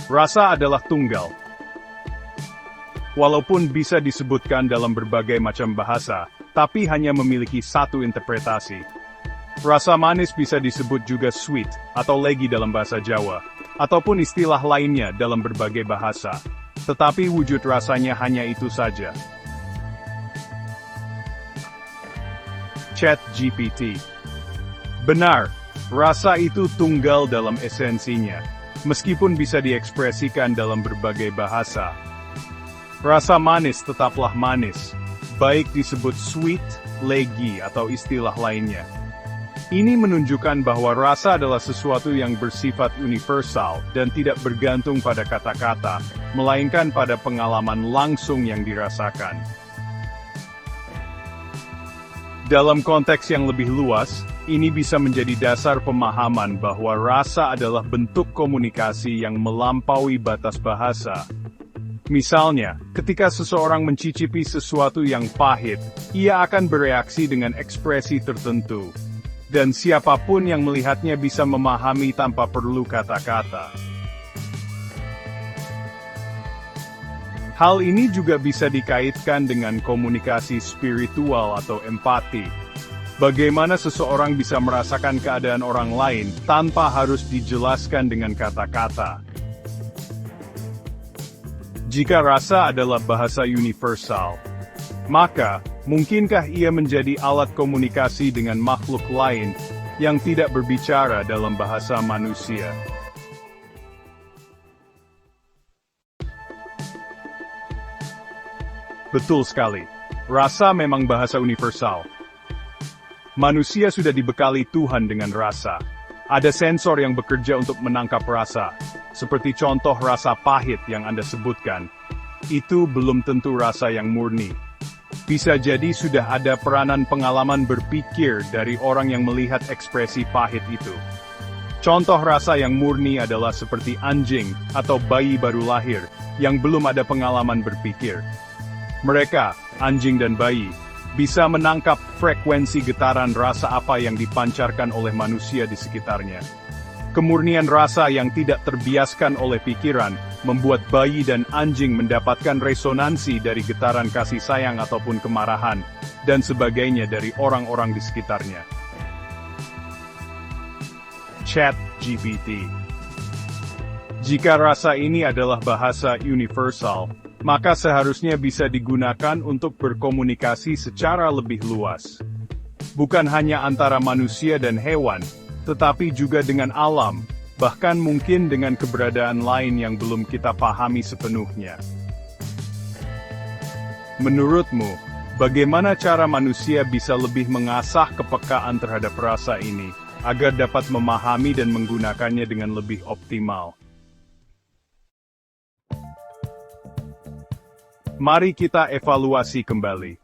Rasa adalah tunggal. Walaupun bisa disebutkan dalam berbagai macam bahasa, tapi hanya memiliki satu interpretasi. Rasa manis bisa disebut juga sweet, atau legi dalam bahasa Jawa, ataupun istilah lainnya dalam berbagai bahasa. Tetapi wujud rasanya hanya itu saja. ChatGPT. Benar, rasa itu tunggal dalam esensinya, meskipun bisa diekspresikan dalam berbagai bahasa. Rasa manis tetaplah manis, baik disebut sweet, legi, atau istilah lainnya. Ini menunjukkan bahwa rasa adalah sesuatu yang bersifat universal dan tidak bergantung pada kata-kata, melainkan pada pengalaman langsung yang dirasakan. Dalam konteks yang lebih luas, ini bisa menjadi dasar pemahaman bahwa rasa adalah bentuk komunikasi yang melampaui batas bahasa. Misalnya, ketika seseorang mencicipi sesuatu yang pahit, ia akan bereaksi dengan ekspresi tertentu. Dan siapapun yang melihatnya bisa memahami tanpa perlu kata-kata. Hal ini juga bisa dikaitkan dengan komunikasi spiritual atau empati. Bagaimana seseorang bisa merasakan keadaan orang lain tanpa harus dijelaskan dengan kata-kata. Jika rasa adalah bahasa universal, maka, mungkinkah ia menjadi alat komunikasi dengan makhluk lain yang tidak berbicara dalam bahasa manusia? Betul sekali. Rasa memang bahasa universal. Manusia sudah dibekali Tuhan dengan rasa. Ada sensor yang bekerja untuk menangkap rasa, seperti contoh rasa pahit yang Anda sebutkan. Itu belum tentu rasa yang murni. Bisa jadi sudah ada peranan pengalaman berpikir dari orang yang melihat ekspresi pahit itu. Contoh rasa yang murni adalah seperti anjing atau bayi baru lahir yang belum ada pengalaman berpikir. Mereka, anjing dan bayi, bisa menangkap frekuensi getaran rasa apa yang dipancarkan oleh manusia di sekitarnya. Kemurnian rasa yang tidak terbiaskan oleh pikiran, membuat bayi dan anjing mendapatkan resonansi dari getaran kasih sayang ataupun kemarahan, dan sebagainya dari orang-orang di sekitarnya. ChatGPT. Jika rasa ini adalah bahasa universal, maka seharusnya bisa digunakan untuk berkomunikasi secara lebih luas. Bukan hanya antara manusia dan hewan, tetapi juga dengan alam, bahkan mungkin dengan keberadaan lain yang belum kita pahami sepenuhnya. Menurutmu, bagaimana cara manusia bisa lebih mengasah kepekaan terhadap rasa ini, agar dapat memahami dan menggunakannya dengan lebih optimal? Mari kita evaluasi kembali.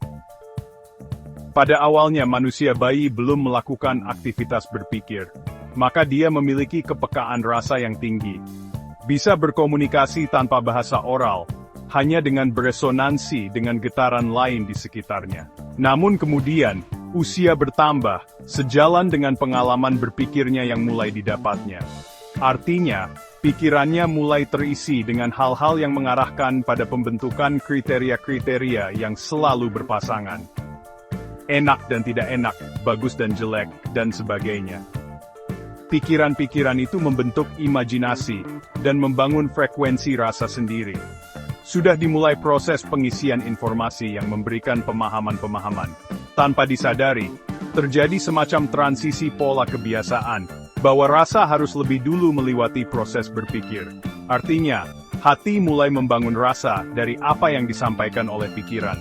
Pada awalnya manusia bayi belum melakukan aktivitas berpikir, maka dia memiliki kepekaan rasa yang tinggi. Bisa berkomunikasi tanpa bahasa oral, hanya dengan beresonansi dengan getaran lain di sekitarnya. Namun kemudian, usia bertambah, sejalan dengan pengalaman berpikirnya yang mulai didapatnya. Artinya, pikirannya mulai terisi dengan hal-hal yang mengarahkan pada pembentukan kriteria-kriteria yang selalu berpasangan. Enak dan tidak enak, bagus dan jelek, dan sebagainya. Pikiran-pikiran itu membentuk imajinasi, dan membangun frekuensi rasa sendiri. Sudah dimulai proses pengisian informasi yang memberikan pemahaman-pemahaman. Tanpa disadari, terjadi semacam transisi pola kebiasaan, bahwa rasa harus lebih dulu melewati proses berpikir. Artinya, hati mulai membangun rasa dari apa yang disampaikan oleh pikiran.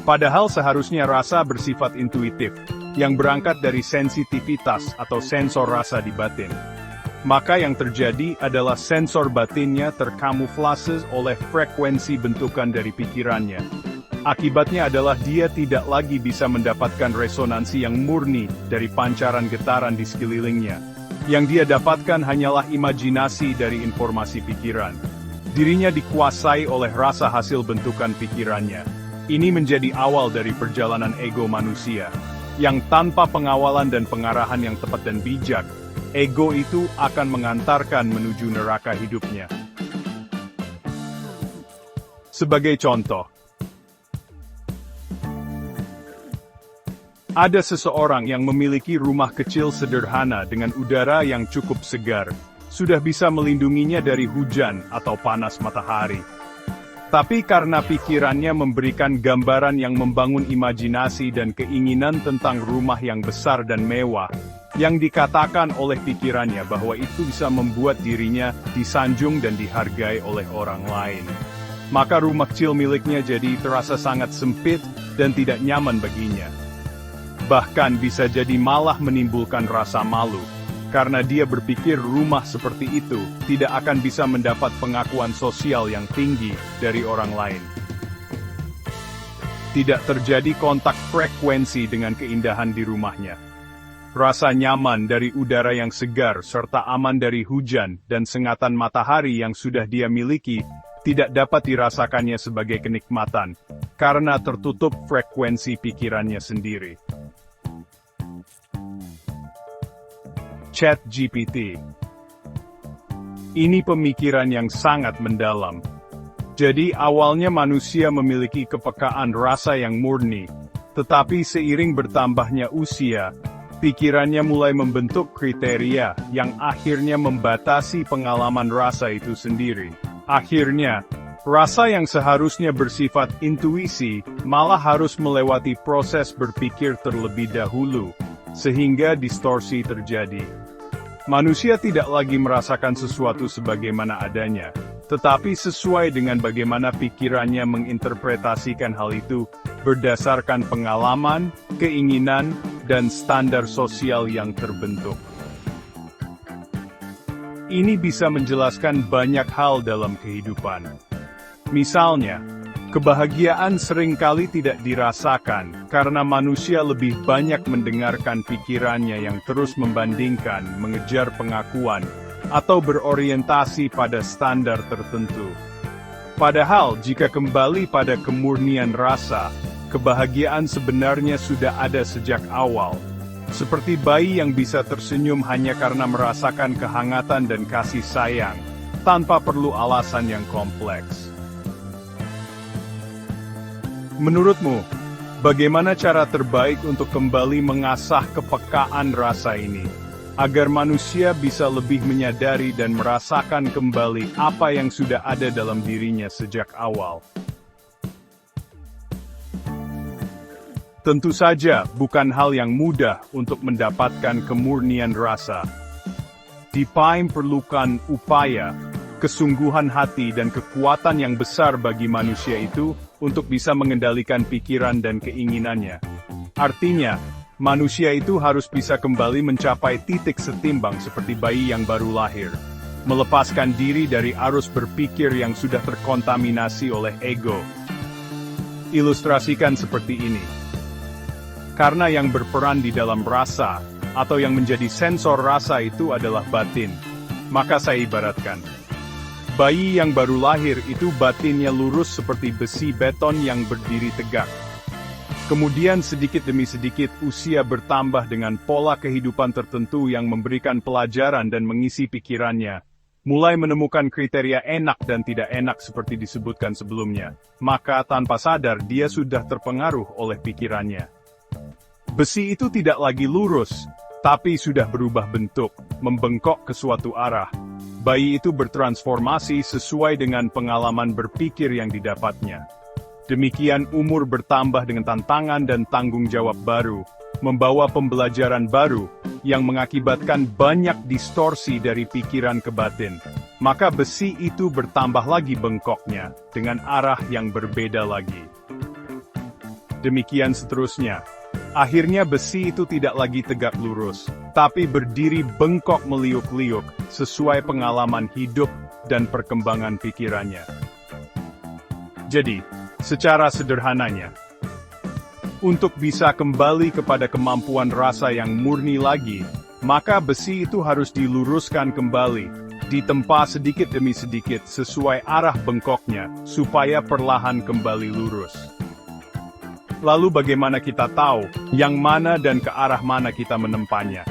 Padahal seharusnya rasa bersifat intuitif, yang berangkat dari sensitivitas atau sensor rasa di batin. Maka yang terjadi adalah sensor batinnya terkamuflase oleh frekuensi bentukan dari pikirannya. Akibatnya adalah dia tidak lagi bisa mendapatkan resonansi yang murni dari pancaran getaran di sekelilingnya. Yang dia dapatkan hanyalah imajinasi dari informasi pikiran. Dirinya dikuasai oleh rasa hasil bentukan pikirannya. Ini menjadi awal dari perjalanan ego manusia, yang tanpa pengawalan dan pengarahan yang tepat dan bijak, ego itu akan mengantarkan menuju neraka hidupnya. Sebagai contoh, ada seseorang yang memiliki rumah kecil sederhana dengan udara yang cukup segar, sudah bisa melindunginya dari hujan atau panas matahari. Tapi karena pikirannya memberikan gambaran yang membangun imajinasi dan keinginan tentang rumah yang besar dan mewah, yang dikatakan oleh pikirannya bahwa itu bisa membuat dirinya disanjung dan dihargai oleh orang lain, maka rumah kecil miliknya jadi terasa sangat sempit dan tidak nyaman baginya. Bahkan bisa jadi malah menimbulkan rasa malu, karena dia berpikir rumah seperti itu tidak akan bisa mendapat pengakuan sosial yang tinggi dari orang lain. Tidak terjadi kontak frekuensi dengan keindahan di rumahnya. Rasa nyaman dari udara yang segar serta aman dari hujan dan sengatan matahari yang sudah dia miliki, tidak dapat dirasakannya sebagai kenikmatan, karena tertutup frekuensi pikirannya sendiri. ChatGPT. Ini pemikiran yang sangat mendalam. Jadi awalnya manusia memiliki kepekaan rasa yang murni, tetapi seiring bertambahnya usia, pikirannya mulai membentuk kriteria yang akhirnya membatasi pengalaman rasa itu sendiri. Akhirnya, rasa yang seharusnya bersifat intuisi, malah harus melewati proses berpikir terlebih dahulu, sehingga distorsi terjadi. Manusia tidak lagi merasakan sesuatu sebagaimana adanya, tetapi sesuai dengan bagaimana pikirannya menginterpretasikan hal itu, berdasarkan pengalaman, keinginan, dan standar sosial yang terbentuk. Ini bisa menjelaskan banyak hal dalam kehidupan. Misalnya, kebahagiaan seringkali tidak dirasakan karena manusia lebih banyak mendengarkan pikirannya yang terus membandingkan, mengejar pengakuan, atau berorientasi pada standar tertentu. Padahal jika kembali pada kemurnian rasa, kebahagiaan sebenarnya sudah ada sejak awal. Seperti bayi yang bisa tersenyum hanya karena merasakan kehangatan dan kasih sayang, tanpa perlu alasan yang kompleks. Menurutmu, bagaimana cara terbaik untuk kembali mengasah kepekaan rasa ini, agar manusia bisa lebih menyadari dan merasakan kembali apa yang sudah ada dalam dirinya sejak awal? Tentu saja bukan hal yang mudah untuk mendapatkan kemurnian rasa. Dipaim perlukan upaya, kesungguhan hati dan kekuatan yang besar bagi manusia itu untuk bisa mengendalikan pikiran dan keinginannya. Artinya, manusia itu harus bisa kembali mencapai titik setimbang seperti bayi yang baru lahir. Melepaskan diri dari arus berpikir yang sudah terkontaminasi oleh ego. Ilustrasikan seperti ini. Karena yang berperan di dalam rasa, atau yang menjadi sensor rasa itu adalah batin. Maka saya ibaratkan, bayi yang baru lahir itu batinnya lurus seperti besi beton yang berdiri tegak. Kemudian sedikit demi sedikit usia bertambah dengan pola kehidupan tertentu yang memberikan pelajaran dan mengisi pikirannya. Mulai menemukan kriteria enak dan tidak enak seperti disebutkan sebelumnya. Maka tanpa sadar dia sudah terpengaruh oleh pikirannya. Besi itu tidak lagi lurus, tapi sudah berubah bentuk, membengkok ke suatu arah. Bayi itu bertransformasi sesuai dengan pengalaman berpikir yang didapatnya. Demikian umur bertambah dengan tantangan dan tanggung jawab baru, membawa pembelajaran baru, yang mengakibatkan banyak distorsi dari pikiran ke batin. Maka besi itu bertambah lagi bengkoknya, dengan arah yang berbeda lagi. Demikian seterusnya. Akhirnya besi itu tidak lagi tegak lurus, tapi berdiri bengkok meliuk-liuk, sesuai pengalaman hidup dan perkembangan pikirannya. Jadi, secara sederhananya, untuk bisa kembali kepada kemampuan rasa yang murni lagi, maka besi itu harus diluruskan kembali, ditempa sedikit demi sedikit sesuai arah bengkoknya, supaya perlahan kembali lurus. Lalu bagaimana kita tahu, yang mana dan ke arah mana kita menempanya?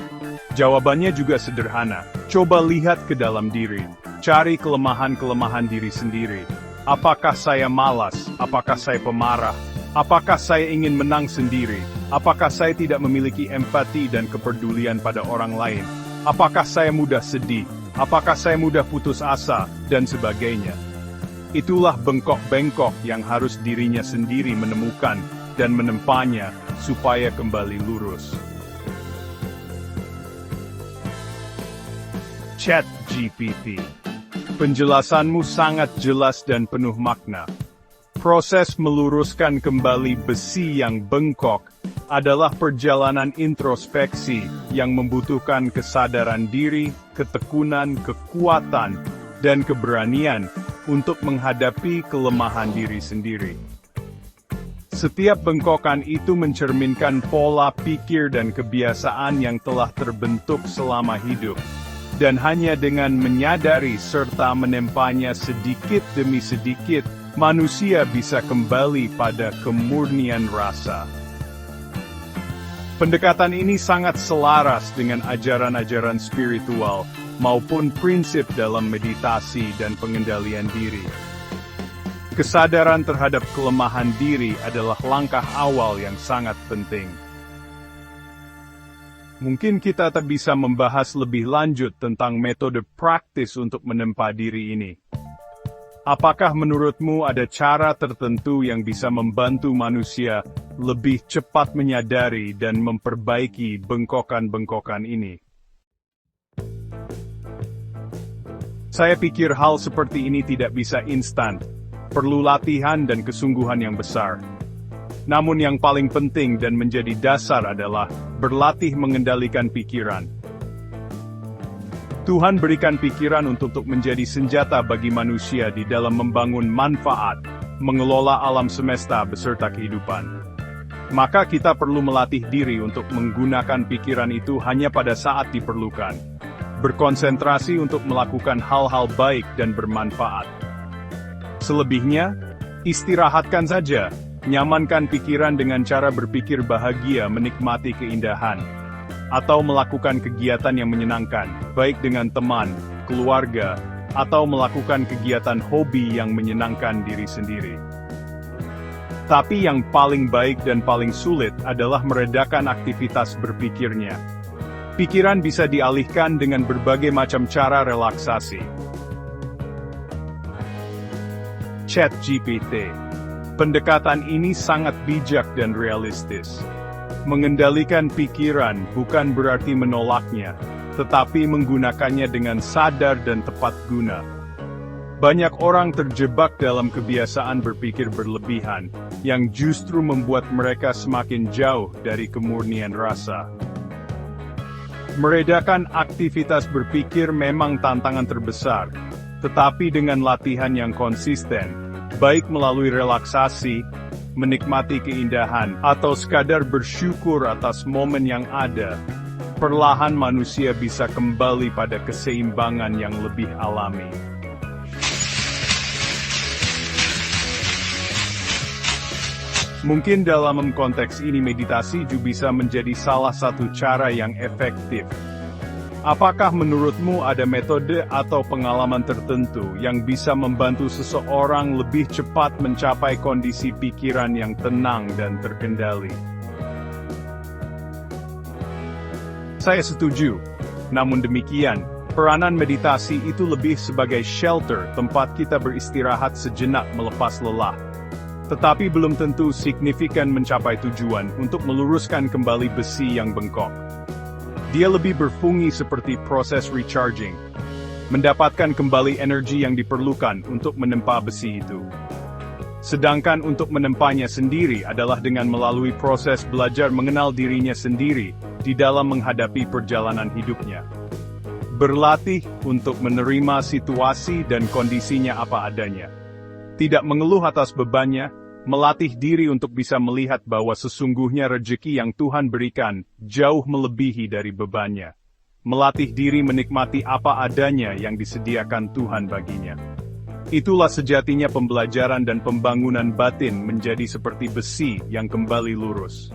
Jawabannya juga sederhana, coba lihat ke dalam diri, cari kelemahan-kelemahan diri sendiri, Apakah saya malas? Apakah saya pemarah? Apakah saya ingin menang sendiri? Apakah saya tidak memiliki empati dan kepedulian pada orang lain? Apakah saya mudah sedih? Apakah saya mudah putus asa? Dan sebagainya. Itulah bengkok-bengkok yang harus dirinya sendiri menemukan dan menempanya supaya kembali lurus. ChatGPT. Penjelasanmu sangat jelas dan penuh makna. Proses meluruskan kembali besi yang bengkok adalah perjalanan introspeksi yang membutuhkan kesadaran diri, ketekunan, kekuatan, dan keberanian untuk menghadapi kelemahan diri sendiri. Setiap bengkokan itu mencerminkan pola pikir dan kebiasaan yang telah terbentuk selama hidup. Dan hanya dengan menyadari serta menempanya sedikit demi sedikit, manusia bisa kembali pada kemurnian rasa. Pendekatan ini sangat selaras dengan ajaran-ajaran spiritual maupun prinsip dalam meditasi dan pengendalian diri. Kesadaran terhadap kelemahan diri adalah langkah awal yang sangat penting. Mungkin kita tak bisa membahas lebih lanjut tentang metode praktis untuk menempa diri ini. Apakah menurutmu ada cara tertentu yang bisa membantu manusia lebih cepat menyadari dan memperbaiki bengkokan-bengkokan ini? Saya pikir hal seperti ini tidak bisa instan, perlu latihan dan kesungguhan yang besar. Namun yang paling penting dan menjadi dasar adalah berlatih mengendalikan pikiran. Tuhan berikan pikiran untuk menjadi senjata bagi manusia di dalam membangun manfaat, mengelola alam semesta beserta kehidupan. Maka kita perlu melatih diri untuk menggunakan pikiran itu hanya pada saat diperlukan. Berkonsentrasi untuk melakukan hal-hal baik dan bermanfaat. Selebihnya, istirahatkan saja. Nyamankan pikiran dengan cara berpikir bahagia, menikmati keindahan, atau melakukan kegiatan yang menyenangkan, baik dengan teman, keluarga, atau melakukan kegiatan hobi yang menyenangkan diri sendiri. Tapi yang paling baik dan paling sulit adalah meredakan aktivitas berpikirnya. Pikiran bisa dialihkan dengan berbagai macam cara relaksasi. ChatGPT. Pendekatan ini sangat bijak dan realistis. Mengendalikan pikiran bukan berarti menolaknya, tetapi menggunakannya dengan sadar dan tepat guna. Banyak orang terjebak dalam kebiasaan berpikir berlebihan, yang justru membuat mereka semakin jauh dari kemurnian rasa. Meredakan aktivitas berpikir memang tantangan terbesar, tetapi dengan latihan yang konsisten, baik melalui relaksasi, menikmati keindahan, atau sekadar bersyukur atas momen yang ada, perlahan manusia bisa kembali pada keseimbangan yang lebih alami. Mungkin dalam konteks ini meditasi juga bisa menjadi salah satu cara yang efektif. Apakah menurutmu ada metode atau pengalaman tertentu yang bisa membantu seseorang lebih cepat mencapai kondisi pikiran yang tenang dan terkendali? Saya setuju. Namun demikian, peranan meditasi itu lebih sebagai shelter, tempat kita beristirahat sejenak melepas lelah. Tetapi belum tentu signifikan mencapai tujuan untuk meluruskan kembali besi yang bengkok. Dia lebih berfungsi seperti proses recharging, mendapatkan kembali energi yang diperlukan untuk menempa besi itu. Sedangkan untuk menempanya sendiri adalah dengan melalui proses belajar mengenal dirinya sendiri di dalam menghadapi perjalanan hidupnya. Berlatih untuk menerima situasi dan kondisinya apa adanya. Tidak mengeluh atas bebannya, melatih diri untuk bisa melihat bahwa sesungguhnya rejeki yang Tuhan berikan jauh melebihi dari bebannya. Melatih diri menikmati apa adanya yang disediakan Tuhan baginya. Itulah sejatinya pembelajaran dan pembangunan batin menjadi seperti besi yang kembali lurus.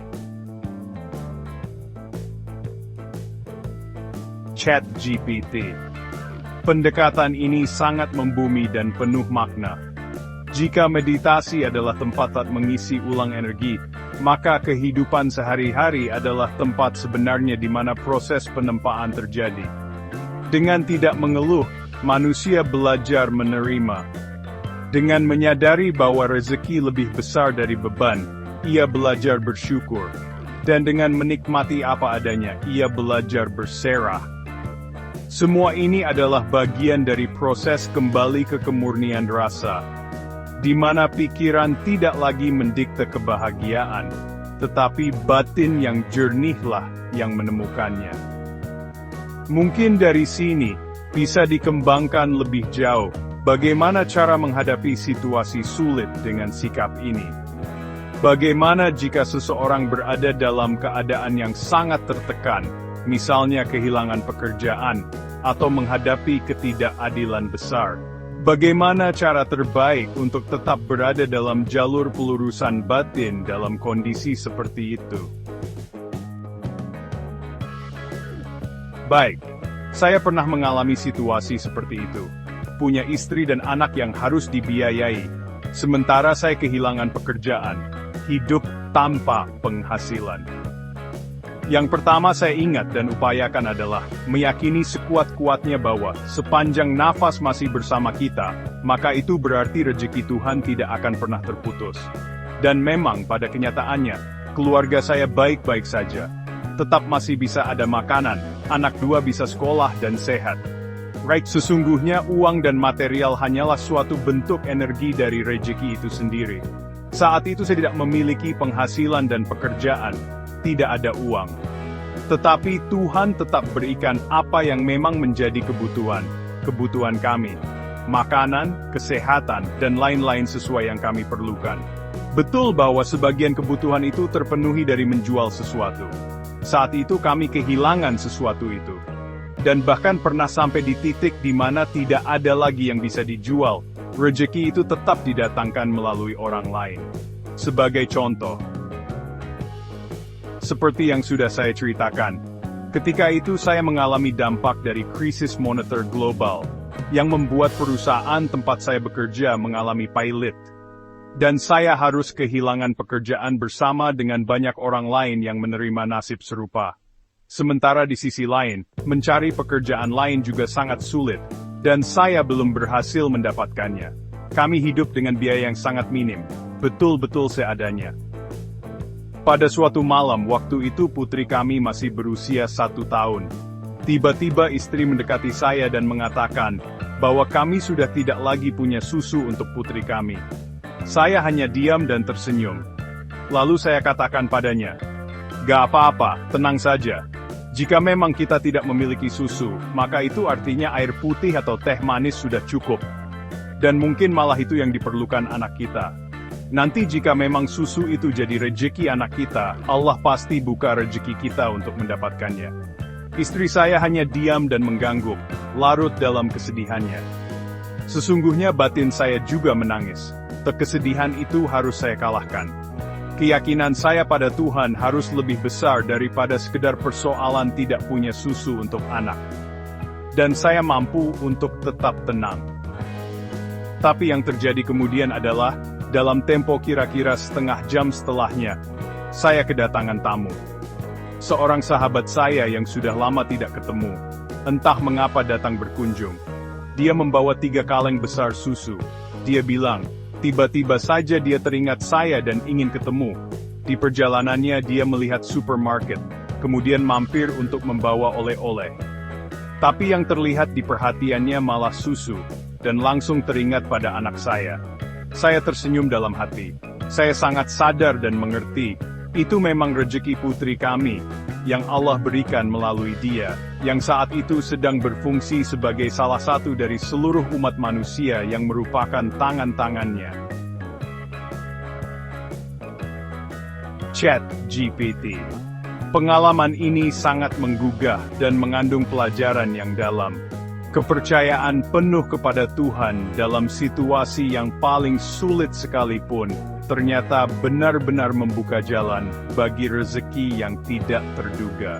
ChatGPT. Pendekatan ini sangat membumi dan penuh makna. Jika meditasi adalah tempat mengisi ulang energi, maka kehidupan sehari-hari adalah tempat sebenarnya di mana proses penempaan terjadi. Dengan tidak mengeluh, manusia belajar menerima. Dengan menyadari bahwa rezeki lebih besar dari beban, ia belajar bersyukur. Dan dengan menikmati apa adanya, ia belajar berserah. Semua ini adalah bagian dari proses kembali ke kemurnian rasa, di mana pikiran tidak lagi mendikte kebahagiaan, tetapi batin yang jernihlah yang menemukannya. Mungkin dari sini, bisa dikembangkan lebih jauh, bagaimana cara menghadapi situasi sulit dengan sikap ini. Bagaimana jika seseorang berada dalam keadaan yang sangat tertekan, misalnya kehilangan pekerjaan, atau menghadapi ketidakadilan besar. Bagaimana cara terbaik untuk tetap berada dalam jalur pelurusan batin dalam kondisi seperti itu? Baik, saya pernah mengalami situasi seperti itu. Punya istri dan anak yang harus dibiayai, sementara saya kehilangan pekerjaan, hidup tanpa penghasilan. Yang pertama saya ingat dan upayakan adalah meyakini sekuat-kuatnya bahwa sepanjang nafas masih bersama kita, maka itu berarti rezeki Tuhan tidak akan pernah terputus. Dan memang pada kenyataannya, keluarga saya baik-baik saja. Tetap masih bisa ada makanan, anak 2 bisa sekolah dan sehat. Sesungguhnya uang dan material hanyalah suatu bentuk energi dari rezeki itu sendiri. Saat itu saya tidak memiliki penghasilan dan pekerjaan. Tidak ada uang. Tetapi Tuhan tetap berikan apa yang memang menjadi kebutuhan kami. Makanan, kesehatan, dan lain-lain sesuai yang kami perlukan. Betul bahwa sebagian kebutuhan itu terpenuhi dari menjual sesuatu. Saat itu kami kehilangan sesuatu itu. Dan bahkan pernah sampai di titik di mana tidak ada lagi yang bisa dijual. Rezeki itu tetap didatangkan melalui orang lain. Sebagai contoh, seperti yang sudah saya ceritakan, ketika itu saya mengalami dampak dari krisis moneter global, yang membuat perusahaan tempat saya bekerja mengalami pailit. Dan saya harus kehilangan pekerjaan bersama dengan banyak orang lain yang menerima nasib serupa. Sementara di sisi lain, mencari pekerjaan lain juga sangat sulit, dan saya belum berhasil mendapatkannya. Kami hidup dengan biaya yang sangat minim, betul-betul seadanya. Pada suatu malam waktu itu putri kami masih berusia 1 tahun. Tiba-tiba istri mendekati saya dan mengatakan bahwa kami sudah tidak lagi punya susu untuk putri kami. Saya hanya diam dan tersenyum. Lalu saya katakan padanya, "Gak apa-apa, tenang saja. Jika memang kita tidak memiliki susu, maka itu artinya air putih atau teh manis sudah cukup. Dan mungkin malah itu yang diperlukan anak kita. Nanti jika memang susu itu jadi rezeki anak kita, Allah pasti buka rezeki kita untuk mendapatkannya." Istri saya hanya diam dan mengangguk, larut dalam kesedihannya. Sesungguhnya batin saya juga menangis. Kesedihan itu harus saya kalahkan. Keyakinan saya pada Tuhan harus lebih besar daripada sekedar persoalan tidak punya susu untuk anak. Dan saya mampu untuk tetap tenang. Tapi yang terjadi kemudian adalah, dalam tempo kira-kira setengah jam setelahnya, saya kedatangan tamu. Seorang sahabat saya yang sudah lama tidak ketemu, entah mengapa datang berkunjung. Dia membawa 3 kaleng besar susu. Dia bilang, tiba-tiba saja dia teringat saya dan ingin ketemu. Di perjalanannya dia melihat supermarket, kemudian mampir untuk membawa oleh-oleh. Tapi yang terlihat di perhatiannya malah susu, dan langsung teringat pada anak saya. Saya tersenyum dalam hati. Saya sangat sadar dan mengerti, itu memang rezeki putri kami, yang Allah berikan melalui dia, yang saat itu sedang berfungsi sebagai salah satu dari seluruh umat manusia yang merupakan tangan-tangannya. ChatGPT. Pengalaman ini sangat menggugah dan mengandung pelajaran yang dalam. Kepercayaan penuh kepada Tuhan dalam situasi yang paling sulit sekalipun, ternyata benar-benar membuka jalan bagi rezeki yang tidak terduga.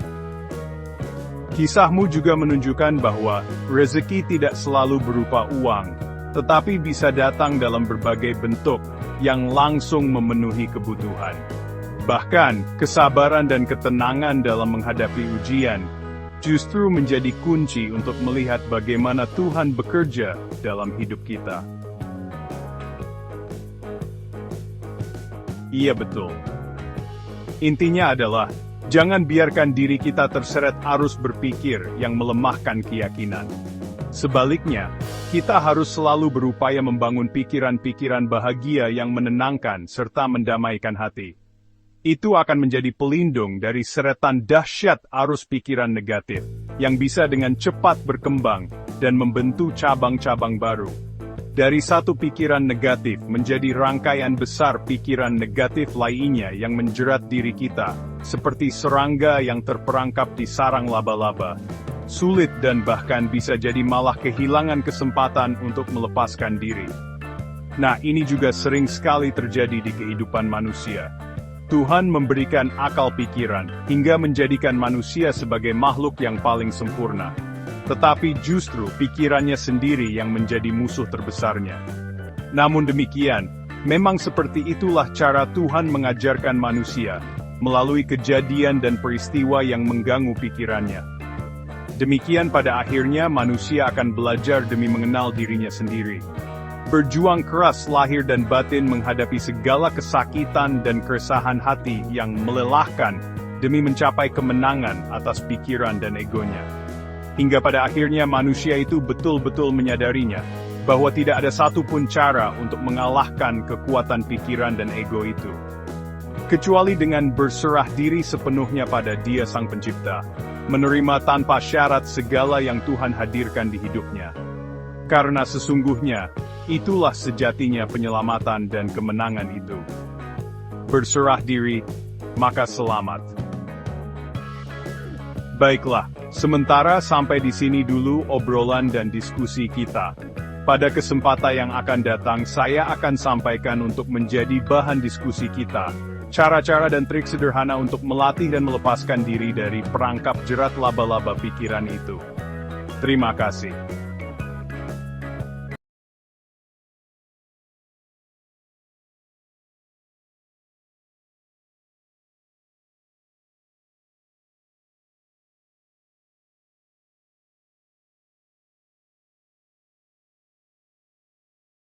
Kisahmu juga menunjukkan bahwa rezeki tidak selalu berupa uang, tetapi bisa datang dalam berbagai bentuk yang langsung memenuhi kebutuhan. Bahkan, kesabaran dan ketenangan dalam menghadapi ujian justru menjadi kunci untuk melihat bagaimana Tuhan bekerja dalam hidup kita. Iya betul. Intinya adalah, jangan biarkan diri kita terseret arus berpikir yang melemahkan keyakinan. Sebaliknya, kita harus selalu berupaya membangun pikiran-pikiran bahagia yang menenangkan serta mendamaikan hati. Itu akan menjadi pelindung dari seretan dahsyat arus pikiran negatif, yang bisa dengan cepat berkembang dan membentuk cabang-cabang baru. Dari satu pikiran negatif menjadi rangkaian besar pikiran negatif lainnya yang menjerat diri kita, seperti serangga yang terperangkap di sarang laba-laba. Sulit dan bahkan bisa jadi malah kehilangan kesempatan untuk melepaskan diri. Nah, ini juga sering sekali terjadi di kehidupan manusia. Tuhan memberikan akal pikiran, hingga menjadikan manusia sebagai makhluk yang paling sempurna. Tetapi justru pikirannya sendiri yang menjadi musuh terbesarnya. Namun demikian, memang seperti itulah cara Tuhan mengajarkan manusia, melalui kejadian dan peristiwa yang mengganggu pikirannya. Demikian pada akhirnya manusia akan belajar demi mengenal dirinya sendiri. Berjuang keras lahir dan batin menghadapi segala kesakitan dan keresahan hati yang melelahkan demi mencapai kemenangan atas pikiran dan egonya. Hingga pada akhirnya manusia itu betul-betul menyadarinya, bahwa tidak ada satupun cara untuk mengalahkan kekuatan pikiran dan ego itu. Kecuali dengan berserah diri sepenuhnya pada Dia Sang Pencipta, menerima tanpa syarat segala yang Tuhan hadirkan di hidupnya. Karena sesungguhnya, itulah sejatinya penyelamatan dan kemenangan itu. Berserah diri, maka selamat. Baiklah, sementara sampai di sini dulu obrolan dan diskusi kita. Pada kesempatan yang akan datang saya akan sampaikan untuk menjadi bahan diskusi kita, cara-cara dan trik sederhana untuk melatih dan melepaskan diri dari perangkap jerat laba-laba pikiran itu. Terima kasih.